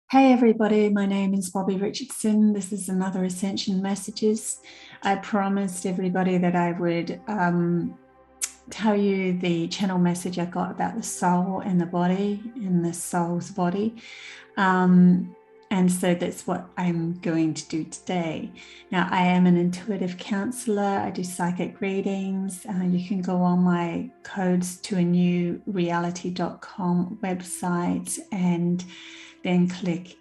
Hey everybody, my name is Bobbie Richardson. This is another Ascension Messages. I promised everybody that I would tell you the channel message I got about the soul and the body and the soul's body. And so that's what I'm going to do today. Now, I am an intuitive counselor. I do psychic readings. You can go on my codes to a new reality.com website and then click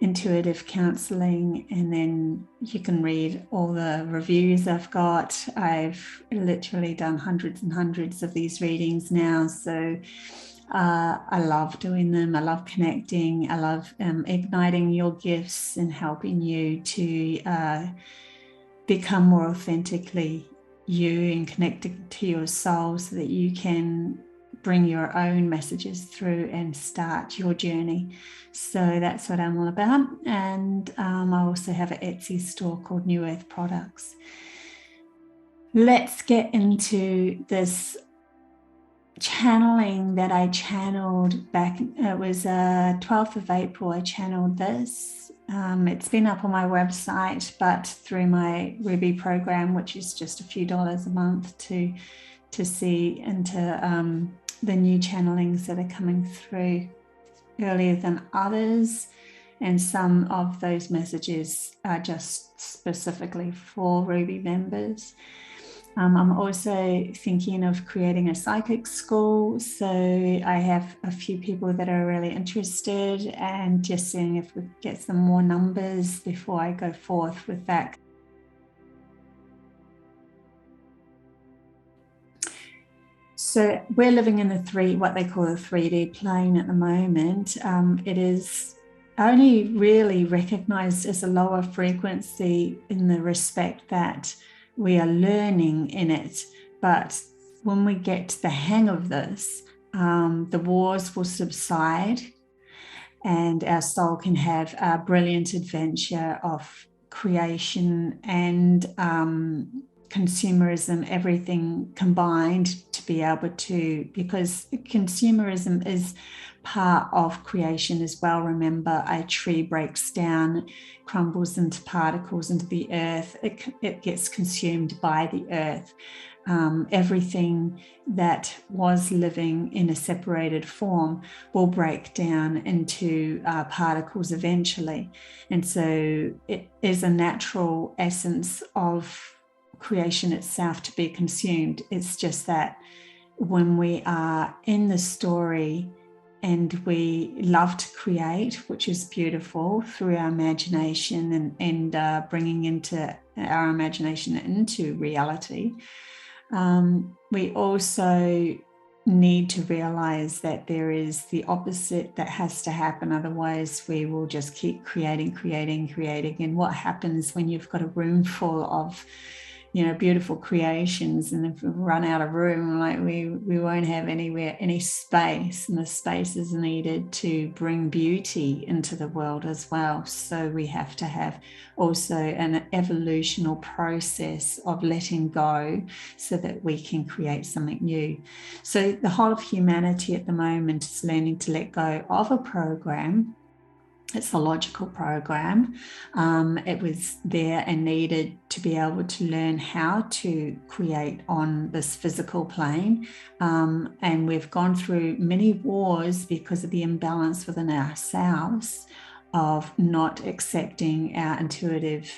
intuitive counseling, and then you can read all the reviews I've got. I've literally done hundreds and hundreds of these readings now, so I love doing them. I love connecting. I love igniting your gifts and helping you to become more authentically you and connected to your soul so that you can bring your own messages through and start your journey. So that's what I'm all about. And I also have an Etsy store called New Earth Products. Let's get into this channeling that I channeled back. It was 12th of April. I channeled this. It's been up on my website, but through my Ruby program, which is just a few dollars a month to see into the new channelings that are coming through earlier than others. And some of those messages are just specifically for Ruby members. I'm also thinking of creating a psychic school. So I have a few people that are really interested, and just seeing if we can get some more numbers before I go forth with that. So we're living in what they call the 3D plane at the moment. It is only really recognized as a lower frequency in the respect that we are learning in it. But when we get the hang of this, the wars will subside and our soul can have a brilliant adventure of creation and consumerism, everything combined, to be able to, because consumerism is part of creation as well. Remember, a tree breaks down, crumbles into particles into the earth, it gets consumed by the earth. Everything that was living in a separated form will break down into particles eventually. And so it is a natural essence of creation itself to be consumed. It's just that when we are in the story and we love to create, which is beautiful, through our imagination and bringing into our imagination into reality, we also need to realize that there is the opposite that has to happen. Otherwise, we will just keep creating. And what happens when you've got a room full of beautiful creations, and if we run out of room, like we won't have any space, and the space is needed to bring beauty into the world as well. So we have to have also an evolutional process of letting go so that we can create something new. So the whole of humanity at the moment is learning to let go of a program. It's a logical program. It was there and needed to be able to learn how to create on this physical plane. And we've gone through many wars because of the imbalance within ourselves of not accepting our intuitive,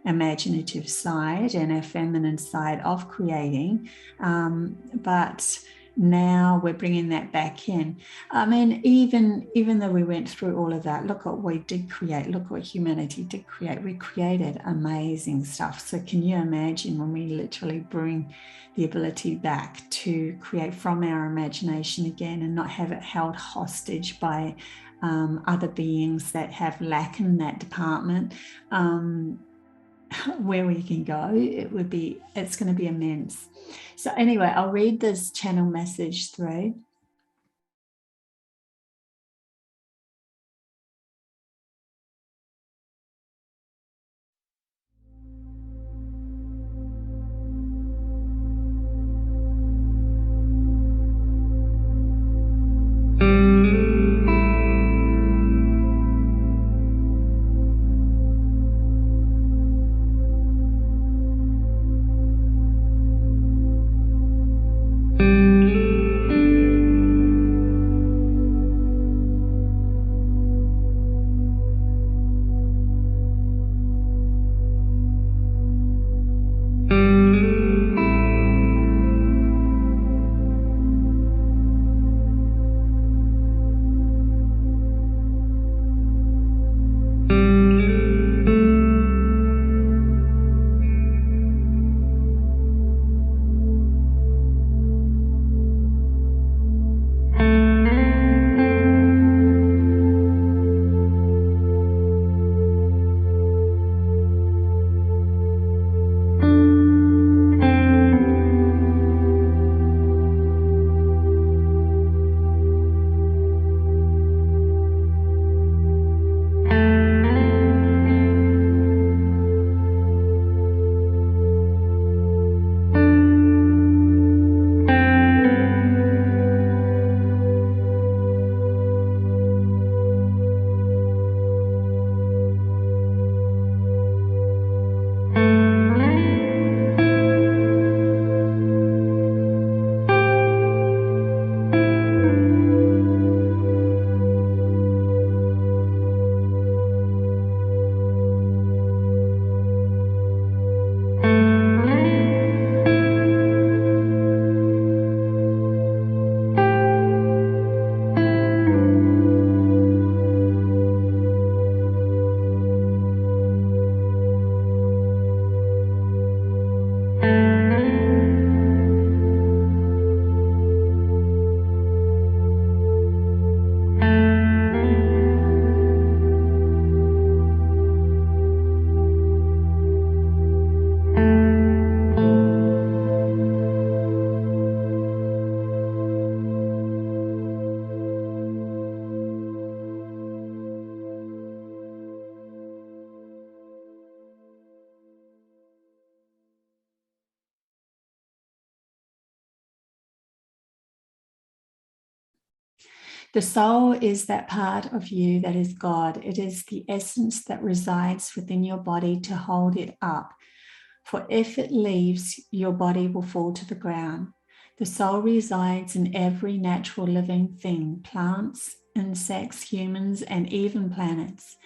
imaginative side and our feminine side of creating. But now we're bringing that back in. I mean, even though we went through all of that, look what we did create. Look what humanity did create. We created amazing stuff. So can you imagine when we literally bring the ability back to create from our imagination again and not have it held hostage by other beings that have lack in that department? Where we can go, it's going to be immense. So anyway, I'll read this channel message through. The soul is that part of you that is God. It is the essence that resides within your body to hold it up. For if it leaves, your body will fall to the ground. The soul resides in every natural living thing, plants, insects, humans, and even planets.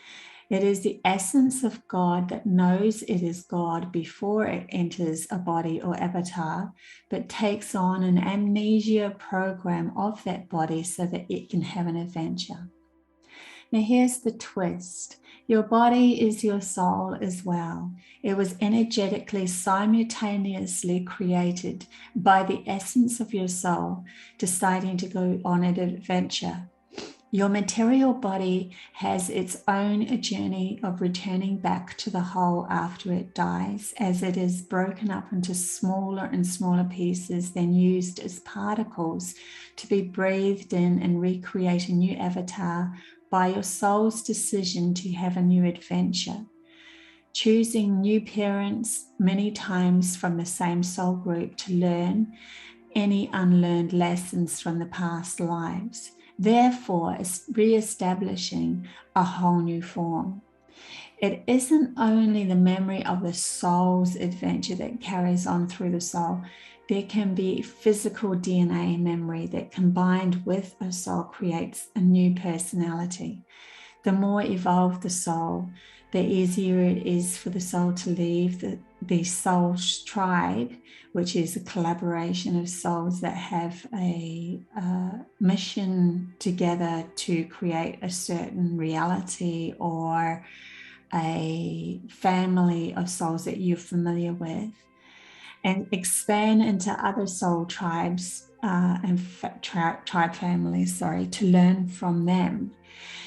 It is the essence of God that knows it is God before it enters a body or avatar, but takes on an amnesia program of that body so that it can have an adventure. Now here's the twist. Your body is your soul as well. It was energetically simultaneously created by the essence of your soul deciding to go on an adventure. Your material body has its own journey of returning back to the whole after it dies, as it is broken up into smaller and smaller pieces, then used as particles to be breathed in and recreate a new avatar by your soul's decision to have a new adventure. Choosing new parents many times from the same soul group to learn any unlearned lessons from the past lives. Therefore, re-establishing a whole new form. It isn't only the memory of the soul's adventure that carries on through the soul. There can be physical DNA memory that combined with a soul creates a new personality. The more evolved the soul, the easier it is for the soul to leave the soul tribe, which is a collaboration of souls that have a mission together to create a certain reality or a family of souls that you're familiar with, and expand into other soul tribes and tribe families, to learn from them.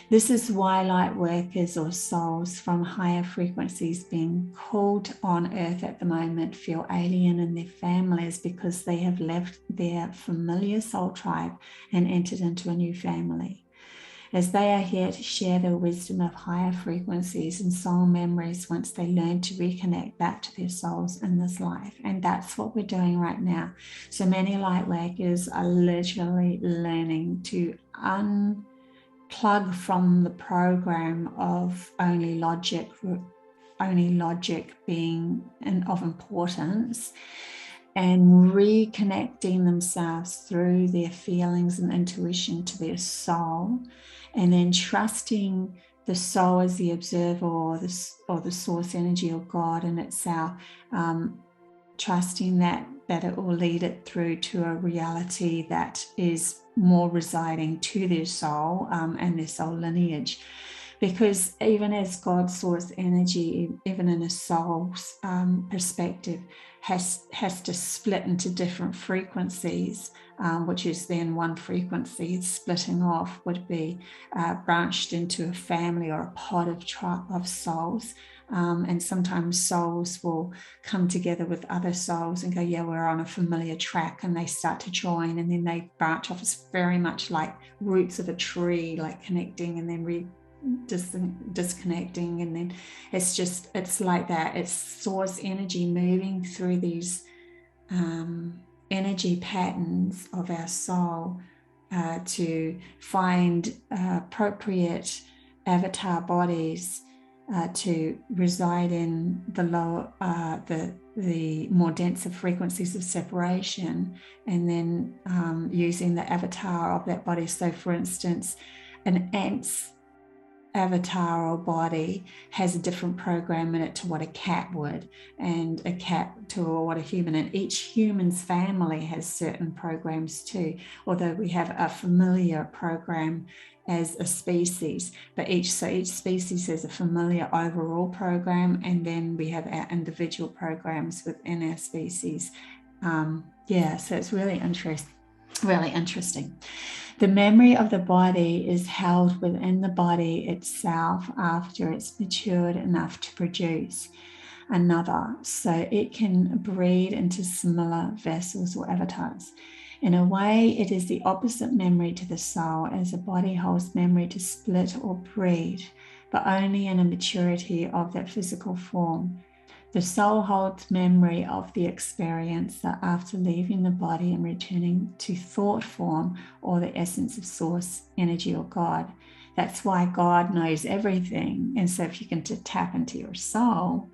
This is why light workers or souls from higher frequencies being called on earth at the moment feel alien in their families, because they have left their familiar soul tribe and entered into a new family. as they are here to share the wisdom of higher frequencies and soul memories once they learn to reconnect back to their souls in this life. And that's what we're doing right now. So many light workers are literally learning to unplug from the program of only logic being of importance, and reconnecting themselves through their feelings and intuition to their soul, and then trusting the soul as the observer, or the source energy, or God in itself, trusting that it will lead it through to a reality that is more residing to their soul and their soul lineage. Because even as God's source energy, even in a soul's perspective, has to split into different frequencies, which is then one frequency splitting off would be branched into a family or a pod of souls. And sometimes souls will come together with other souls and go, yeah, we're on a familiar track, and they start to join, and then they branch off. It's very much like roots of a tree, like connecting and then disconnecting, and then it's like that. It's source energy moving through these energy patterns of our soul to find appropriate avatar bodies to reside in the lower, the more denser frequencies of separation, and then using the avatar of that body. So, for instance, an ant's avatar or body has a different program in it to what a cat would, and a cat to what a human, and each human's family has certain programs too, although we have a familiar program as a species, but each species has a familiar overall program, and then we have our individual programs within our species. So it's really interesting. The memory of the body is held within the body itself after it's matured enough to produce another, so it can breed into similar vessels or avatars. In a way, it is the opposite memory to the soul, as a body holds memory to split or breed, but only in a maturity of that physical form. The soul holds memory of the experience that after leaving the body and returning to thought form, or the essence of source energy or God. That's why God knows everything. And so if you can tap into your soul,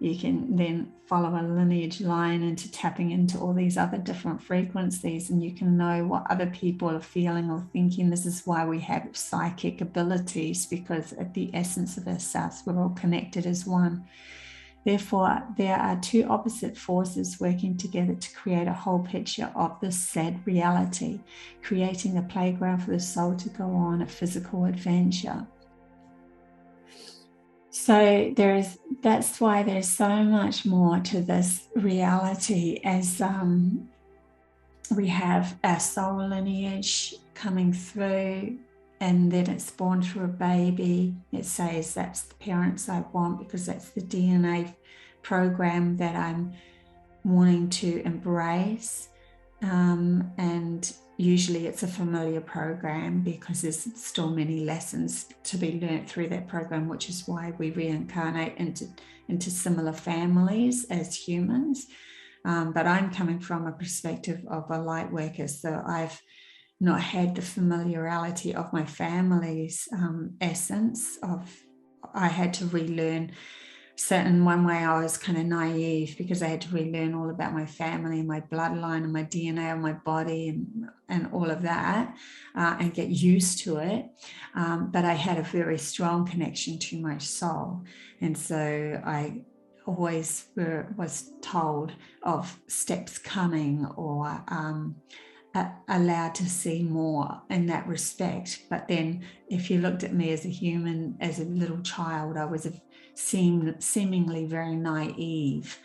you can then follow a lineage line into tapping into all these other different frequencies, and you can know what other people are feeling or thinking. This is why we have psychic abilities, because at the essence of ourselves, we're all connected as one. Therefore, there are two opposite forces working together to create a whole picture of this said reality, creating a playground for the soul to go on a physical adventure. So that's why there's so much more to this reality, as we have our soul lineage coming through, and then it's born through a baby. It says that's the parents I want, because that's the DNA program that I'm wanting to embrace. And usually it's a familiar program, because there's still many lessons to be learnt through that program, which is why we reincarnate into similar families as humans. But I'm coming from a perspective of a light worker, so I've not had the familiarity of my family's essence. I had to relearn. So in one way, I was kind of naive, because I had to relearn all about my family and my bloodline and my DNA and my body and all of that, and get used to it. But I had a very strong connection to my soul. And so I always was told of steps coming, or allowed to see more in that respect. But then if you looked at me as a human, as a little child, I was seemingly very naive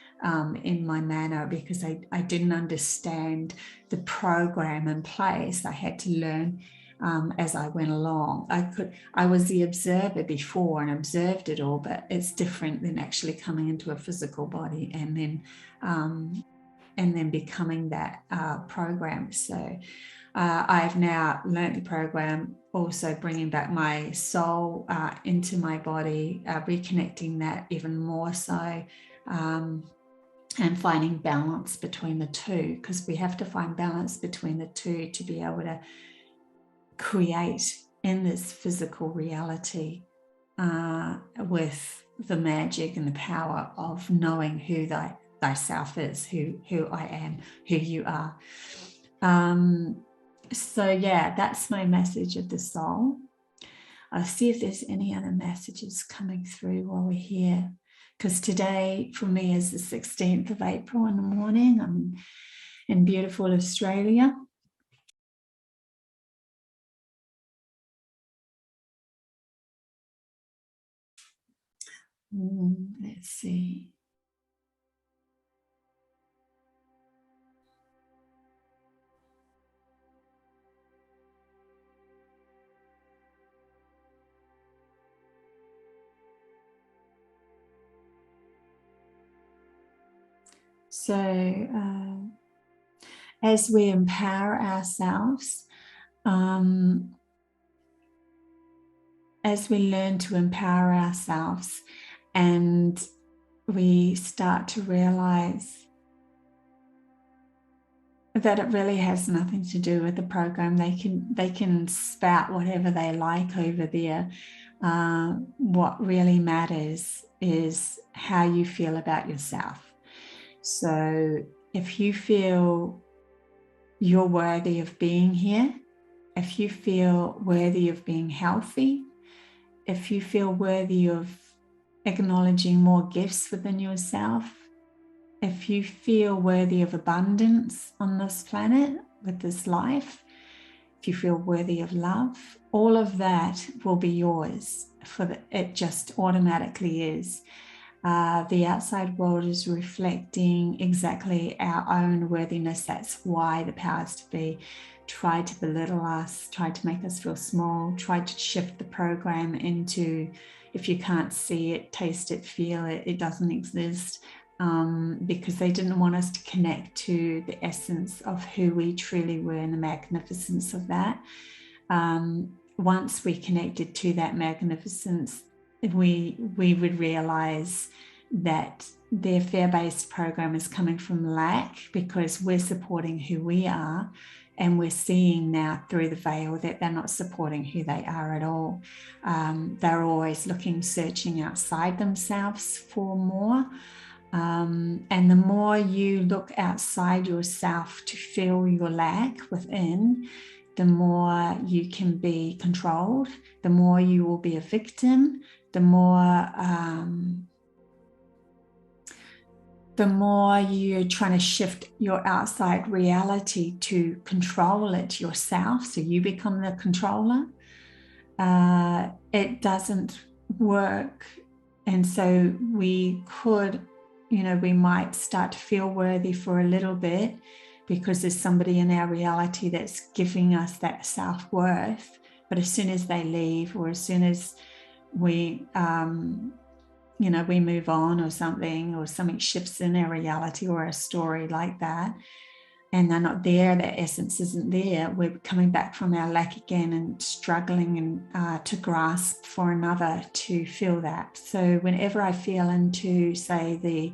in my manner, because I didn't understand the program in place. I had to learn as I went along. I was the observer before and observed it all, but it's different than actually coming into a physical body and then becoming that program. So I've now learnt the program, also bringing back my soul into my body, reconnecting that even more so, and finding balance between the two, because we have to find balance between the two to be able to create in this physical reality with the magic and the power of knowing who thyself is, who I am, who you are. So yeah, that's my message of the soul. I'll see if there's any other messages coming through while we're here, because today for me is the 16th of April in the morning. I'm in beautiful Australia. Let's see. So as we empower ourselves, as we learn to empower ourselves and we start to realize that it really has nothing to do with the program. They can spout whatever they like over there. What really matters is how you feel about yourself. So if you feel you're worthy of being here, if you feel worthy of being healthy, if you feel worthy of acknowledging more gifts within yourself, if you feel worthy of abundance on this planet with this life, if you feel worthy of love, all of that will be yours. It just automatically is. The outside world is reflecting exactly our own worthiness. That's why the powers to be tried to belittle us, tried to make us feel small, tried to shift the program into, if you can't see it, taste it, feel it, it doesn't exist. Because they didn't want us to connect to the essence of who we truly were and the magnificence of that. Once we connected to that magnificence, we would realize that their fear-based program is coming from lack, because we're supporting who we are, and we're seeing now through the veil that they're not supporting who they are at all. They're always looking, searching outside themselves for more. And the more you look outside yourself to feel your lack within, the more you can be controlled, the more you will be a victim, the more you're trying to shift your outside reality to control it yourself, so you become the controller. It doesn't work. And so we could, we might start to feel worthy for a little bit because there's somebody in our reality that's giving us that self-worth. But as soon as they leave, or as soon as we, we move on, or something shifts in our reality or a story like that, and they're not there, that essence isn't there, we're coming back from our lack again and struggling and to grasp for another to feel that. So whenever I feel into, say, the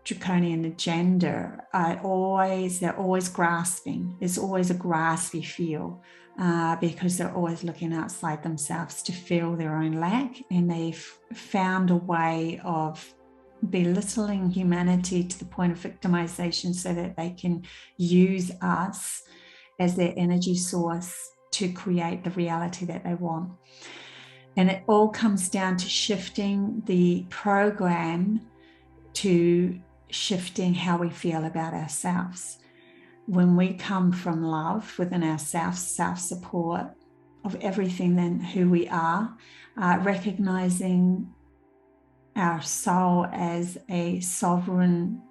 draconian agenda, they're always grasping. There's always a graspy feel, because they're always looking outside themselves to feel their own lack, and they've found a way of belittling humanity to the point of victimization so that they can use us as their energy source to create the reality that they want. And it all comes down to shifting the program, to shifting how we feel about ourselves. When we come from love within ourselves, self-support of everything, then who we are, recognizing our soul as a sovereign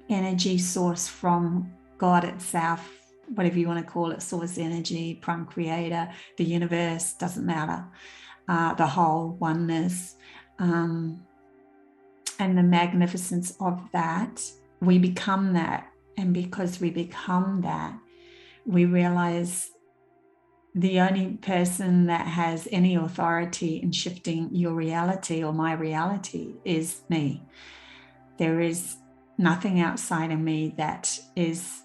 energy source from God itself, whatever you want to call it, source energy, prime creator, the universe, doesn't matter, the whole oneness, and the magnificence of that. We become that And because we become that, we realize the only person that has any authority in shifting your reality or my reality is me. There is nothing outside of me that is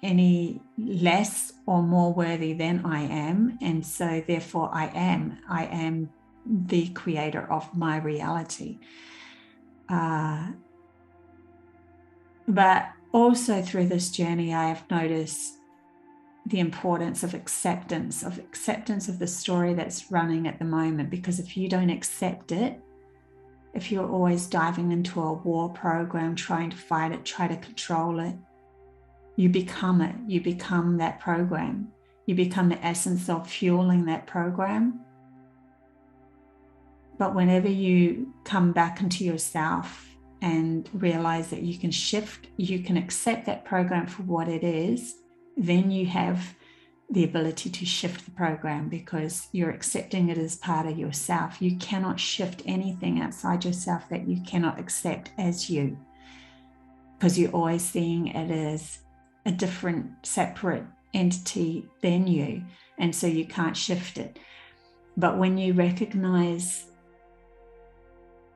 any less or more worthy than I am. And so therefore I am the creator of my reality. But also through this journey, I have noticed the importance of acceptance of the story that's running at the moment. Because if you don't accept it, if you're always diving into a war program, trying to fight it, try to control it, you become it. You become that program. You become the essence of fueling that program. But whenever you come back into yourself and realize that you can shift, you can accept that program for what it is, then you have the ability to shift the program, because you're accepting it as part of yourself. You cannot shift anything outside yourself that you cannot accept as you, because you're always seeing it as a different, separate entity than you, and so you can't shift it. But when you recognize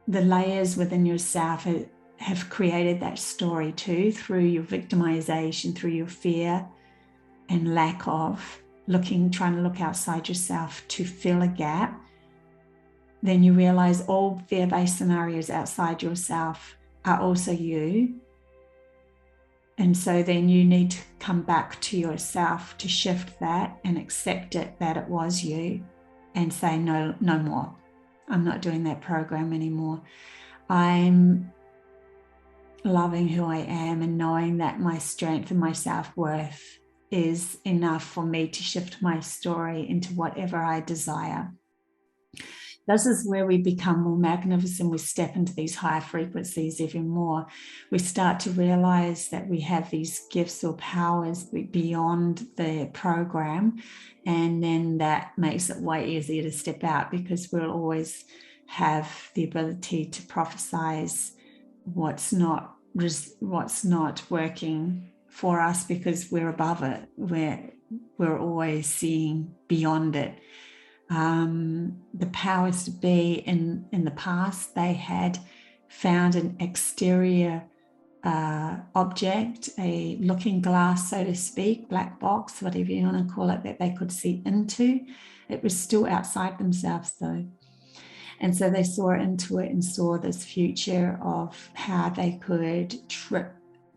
the layers within yourself have created that story too, through your victimization, through your fear and lack of trying to look outside yourself to fill a gap, then you realize all fear-based scenarios outside yourself are also you. And so then you need to come back to yourself to shift that and accept it, that it was you, and say, no more. I'm not doing that program anymore. I'm loving who I am and knowing that my strength and my self-worth is enough for me to shift my story into whatever I desire. This is where we become more magnificent. We step into these higher frequencies even more. We start to realize that we have these gifts or powers beyond the program. And then that makes it way easier to step out, because we'll always have the ability to prophesize what's not working for us, because we're above it. We're always seeing beyond it. The powers to be in the past, they had found an exterior object, a looking glass, so to speak, black box, whatever you want to call it, that they could see into. It was still outside themselves though. And so they saw into it and saw this future of how they could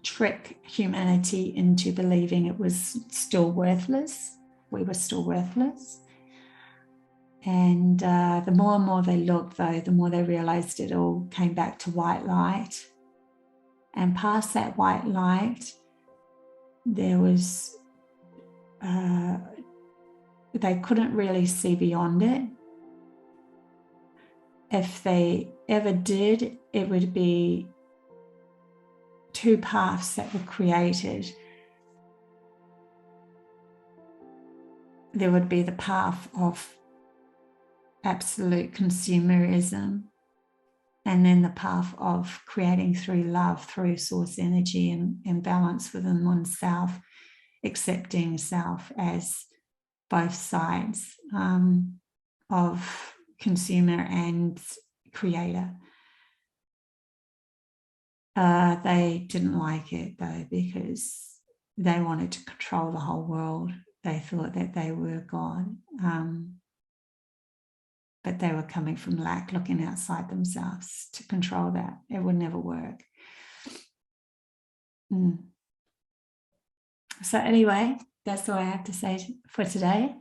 trick humanity into believing it was still worthless. We were still worthless. And the more and more they looked, though, the more they realized it all came back to white light. And past that white light, there was, they couldn't really see beyond it. If they ever did, it would be two paths that were created. There would be the path of absolute consumerism, and then the path of creating through love, through source energy and balance within oneself, accepting self as both sides of consumer and creator. They didn't like it though, because they wanted to control the whole world. They thought that they were God. But they were coming from lack, looking outside themselves to control that. It would never work. So anyway, that's all I have to say for today.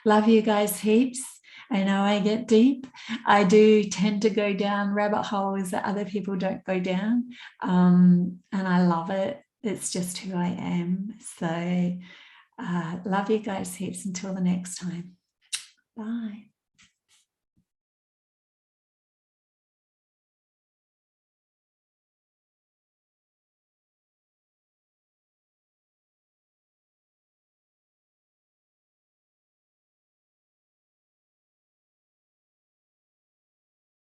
Love you guys heaps. I know I get deep. I do tend to go down rabbit holes that other people don't go down. And I love it. It's just who I am. So love you guys heaps until the next time. Bye.